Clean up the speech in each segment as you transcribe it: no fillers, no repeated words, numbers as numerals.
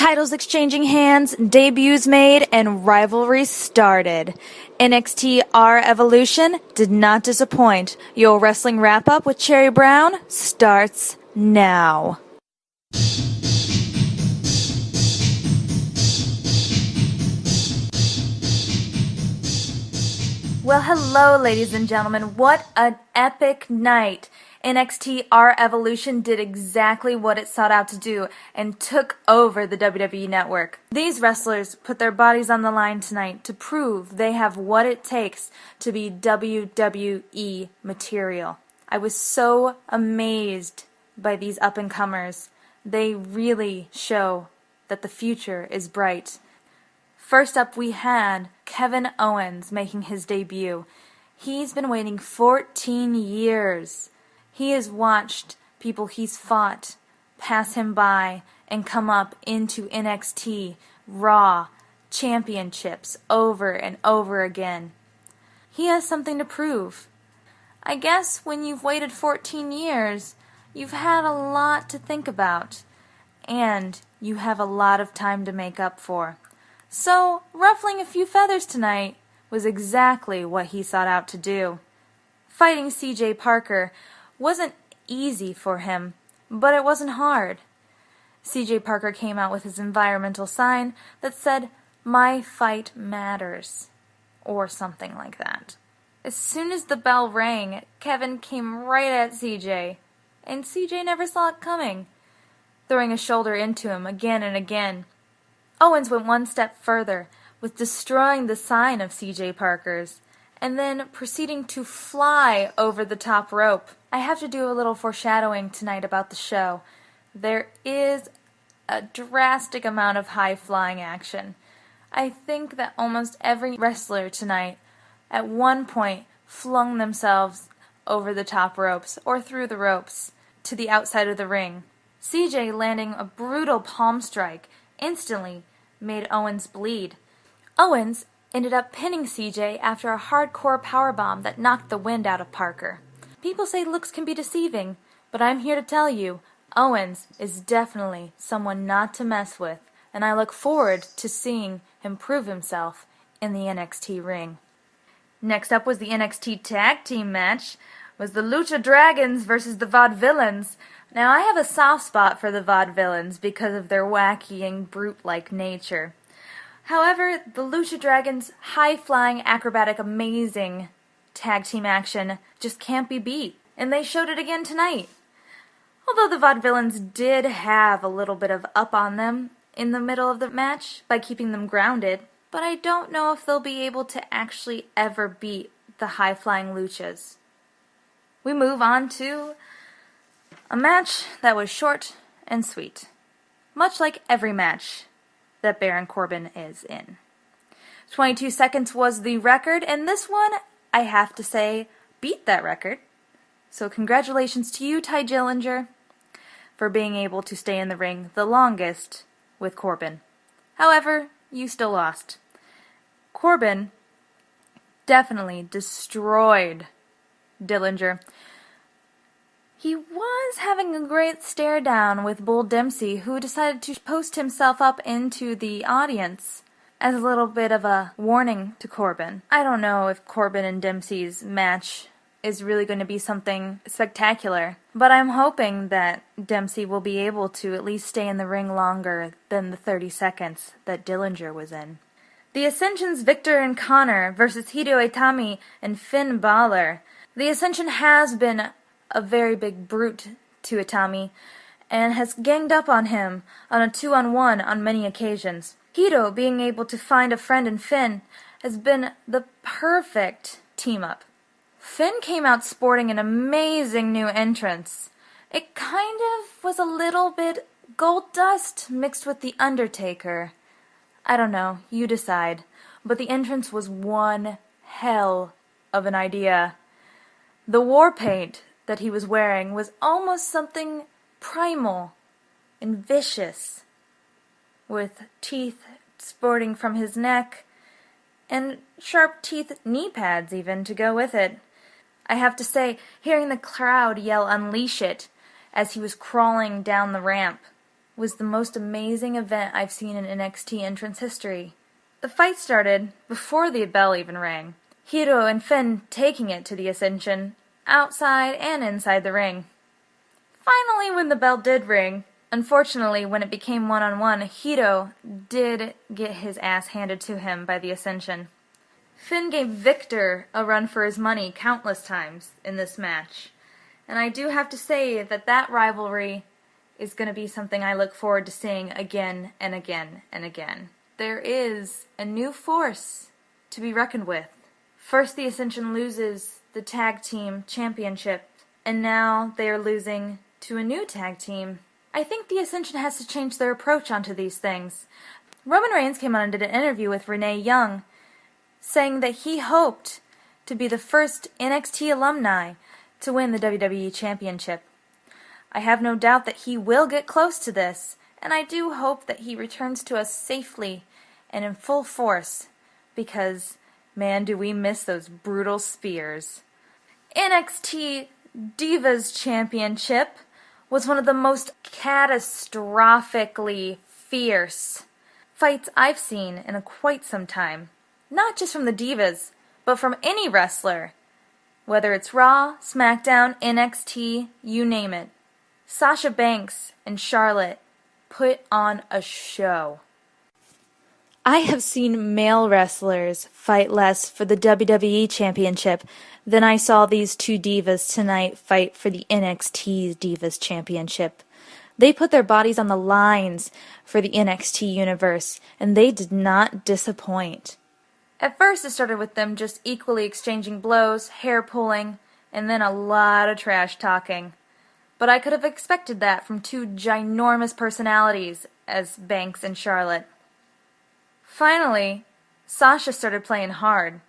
Titles exchanging hands, debuts made, and rivalry started. NXT REvolution did not disappoint. Your wrestling wrap-up with Cherry Brown starts now. Well, hello, ladies and gentlemen. What an epic night. NXT REvolution did exactly what it sought out to do and took over the WWE Network. These wrestlers put their bodies on the line tonight to prove they have what it takes to be WWE material. I was so amazed by these up-and-comers. They really show that the future is bright. First up, we had Kevin Owens making his debut. He's been waiting 14 years. He has watched people he's fought pass him by and come up into NXT Raw championships over and over again. He has something to prove. I guess when you've waited 14 years, you've had a lot to think about, and you have a lot of time to make up for. So, ruffling a few feathers tonight was exactly what he sought out to do. Fighting CJ Parker wasn't easy for him, but it wasn't hard. CJ Parker came out with his environmental sign that said, "My fight matters," or something like that. As soon as the bell rang, Kevin came right at CJ, and CJ never saw it coming, throwing a shoulder into him again and again. Owens went one step further, with destroying the sign of CJ Parker's, and then proceeding to fly over the top rope. I have to do a little foreshadowing tonight about the show. There is a drastic amount of high-flying action. I think that almost every wrestler tonight at one point flung themselves over the top ropes or through the ropes to the outside of the ring. CJ landing a brutal palm strike instantly made Owens bleed. Owens ended up pinning CJ after a hardcore powerbomb that knocked the wind out of Parker. People say looks can be deceiving, but I'm here to tell you, Owens is definitely someone not to mess with, and I look forward to seeing him prove himself in the NXT ring. Next up was the NXT Tag Team match, was the Lucha Dragons versus the Vaudevillains. Now, I have a soft spot for the Vaudevillains because of their wacky and brute-like nature. However, the Lucha Dragons' high-flying, acrobatic, amazing tag team action just can't be beat, and they showed it again tonight. Although the Vaudevillains did have a little bit of up on them in the middle of the match by keeping them grounded, but I don't know if they'll be able to actually ever beat the high-flying Luchas. We move on to a match that was short and sweet, much like every match that Baron Corbin is in. 22 seconds was the record, and this one, I have to say, beat that record. So congratulations to you, Ty Dillinger, for being able to stay in the ring the longest with Corbin. However, you still lost. Corbin definitely destroyed Dillinger. He was having a great stare down with Bull Dempsey, who decided to post himself up into the audience as a little bit of a warning to Corbin. I don't know if Corbin and Dempsey's match is really going to be something spectacular, but I'm hoping that Dempsey will be able to at least stay in the ring longer than the 30 seconds that Dillinger was in. The Ascension's Victor and Connor versus Hideo Itami and Finn Balor. The Ascension has been a very big brute to Itami and has ganged up on him on a 2-on-1 on many occasions. Hito being able to find a friend in Finn has been the perfect team-up. Finn came out sporting an amazing new entrance. It kind of was a little bit gold dust mixed with The Undertaker. I don't know, you decide. But the entrance was one hell of an idea. The war paint that he was wearing was almost something primal and vicious, with teeth sporting from his neck, and sharp teeth knee pads even to go with it. I have to say, hearing the crowd yell "Unleash it" as he was crawling down the ramp was the most amazing event I've seen in NXT entrance history. The fight started before the bell even rang. Hiro and Finn taking it to the Ascension, outside and inside the ring. Finally, when the bell did ring, unfortunately, when it became one-on-one, Hiro did get his ass handed to him by the Ascension. Finn gave Victor a run for his money countless times in this match. And I do have to say that that rivalry is going to be something I look forward to seeing again and again and again. There is a new force to be reckoned with. First, the Ascension loses the Tag Team Championship, and now they are losing to a new tag team. I think the Ascension has to change their approach onto these things. Roman Reigns came on and did an interview with Renee Young, saying that he hoped to be the first NXT alumni to win the WWE Championship. I have no doubt that he will get close to this, and I do hope that he returns to us safely and in full force, because, man, do we miss those brutal spears. NXT Divas Championship was one of the most catastrophically fierce fights I've seen in quite some time. Not just from the Divas, but from any wrestler. Whether it's Raw, SmackDown, NXT, you name it. Sasha Banks and Charlotte put on a show. I have seen male wrestlers fight less for the WWE Championship than I saw these two divas tonight fight for the NXT Divas Championship. They put their bodies on the lines for the NXT universe, and they did not disappoint. At first it started with them just equally exchanging blows, hair pulling, and then a lot of trash talking. But I could have expected that from two ginormous personalities as Banks and Charlotte. Finally, Sasha started playing hard,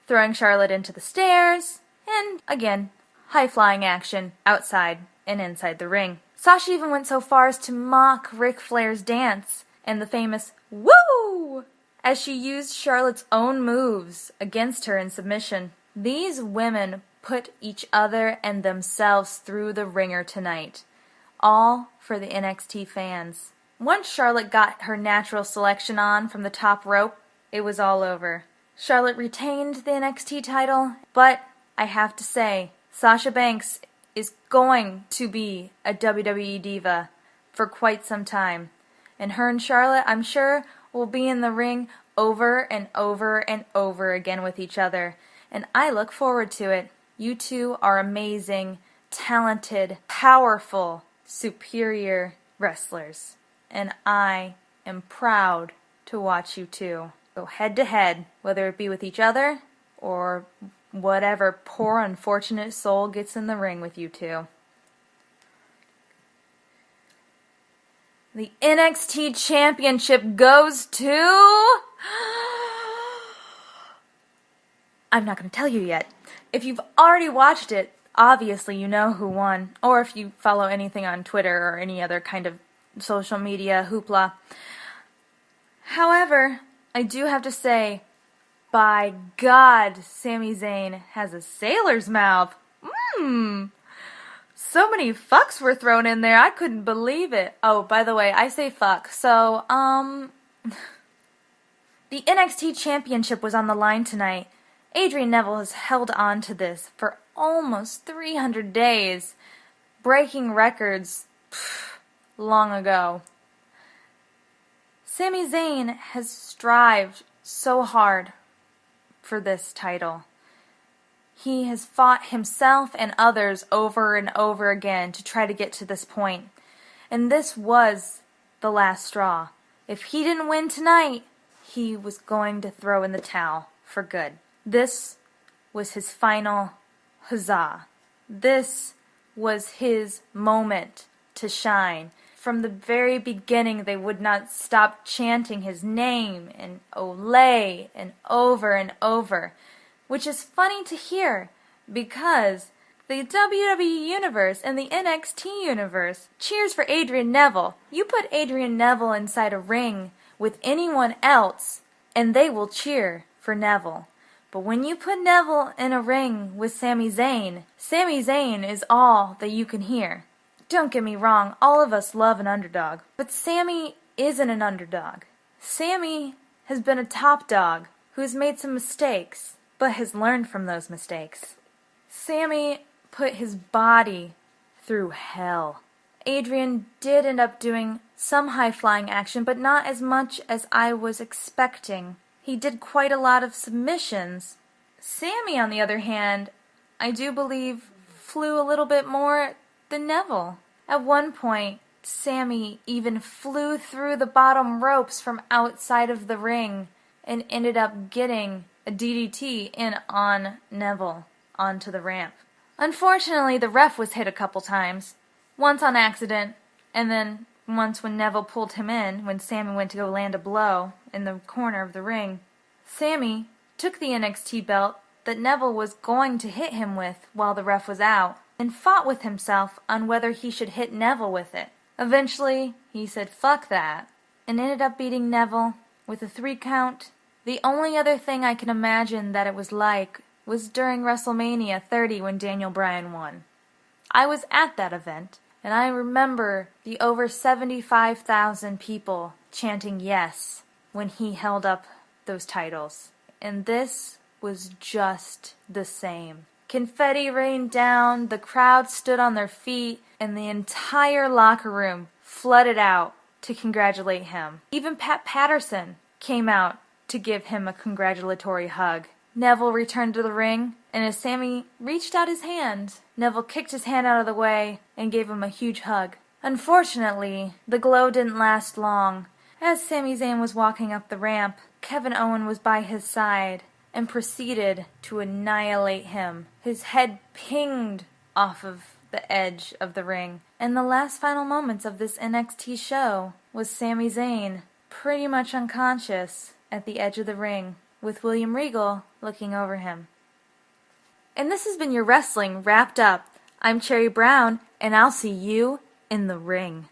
throwing Charlotte into the stairs, and, again, high-flying action outside and inside the ring. Sasha even went so far as to mock Ric Flair's dance and the famous "Woo!" as she used Charlotte's own moves against her in submission. These women put each other and themselves through the ringer tonight, all for the NXT fans. Once Charlotte got her natural selection on from the top rope, it was all over. Charlotte retained the NXT title, but I have to say, Sasha Banks is going to be a WWE diva for quite some time. And her and Charlotte, I'm sure, will be in the ring over and over and over again with each other. And I look forward to it. You two are amazing, talented, powerful, superior wrestlers. And I am proud to watch you two go head to head, whether it be with each other or whatever poor unfortunate soul gets in the ring with you two. The NXT Championship goes to... I'm not going to tell you yet. If you've already watched it, obviously you know who won. Or if you follow anything on Twitter or any other kind of social media hoopla. However, I do have to say, by God, Sami Zayn has a sailor's mouth. So many fucks were thrown in there, I couldn't believe it. Oh, by the way, I say fuck. So, the NXT Championship was on the line tonight. Adrian Neville has held on to this for almost 300 days, breaking records long ago. Sami Zayn has strived so hard for this title. He has fought himself and others over and over again to try to get to this point. And this was the last straw. If he didn't win tonight, he was going to throw in the towel for good. This was his final huzzah. This was his moment to shine. From the very beginning, they would not stop chanting his name and Olay and over, which is funny to hear because the WWE Universe and the NXT Universe cheers for Adrian Neville. You put Adrian Neville inside a ring with anyone else and they will cheer for Neville. But when you put Neville in a ring with Sami Zayn is all that you can hear. Don't get me wrong, all of us love an underdog. But Sami isn't an underdog. Sami has been a top dog who has made some mistakes, but has learned from those mistakes. Sami put his body through hell. Adrian did end up doing some high-flying action, but not as much as I was expecting. He did quite a lot of submissions. Sami, on the other hand, I do believe flew a little bit more than Neville. At one point, Sami even flew through the bottom ropes from outside of the ring and ended up getting a DDT in on Neville onto the ramp. Unfortunately, the ref was hit a couple times, once on accident, and then once when Neville pulled him in, when Sami went to go land a blow in the corner of the ring. Sami took the NXT belt that Neville was going to hit him with while the ref was out, and fought with himself on whether he should hit Neville with it. Eventually, he said fuck that, and ended up beating Neville with a 3 count. The only other thing I can imagine that it was like was during WrestleMania 30 when Daniel Bryan won. I was at that event, and I remember the over 75,000 people chanting yes when he held up those titles. And this was just the same. Confetti rained down, the crowd stood on their feet, and the entire locker room flooded out to congratulate him. Even Pat Patterson came out to give him a congratulatory hug. Neville returned to the ring, and as Sami reached out his hand, Neville kicked his hand out of the way and gave him a huge hug. Unfortunately, the glow didn't last long. As Sami Zayn was walking up the ramp, Kevin Owens was by his side and proceeded to annihilate him. His head pinged off of the edge of the ring. And the last final moments of this NXT show was Sami Zayn pretty much unconscious at the edge of the ring, with William Regal looking over him. And this has been your wrestling wrapped up. I'm Cherry Brown, and I'll see you in the ring.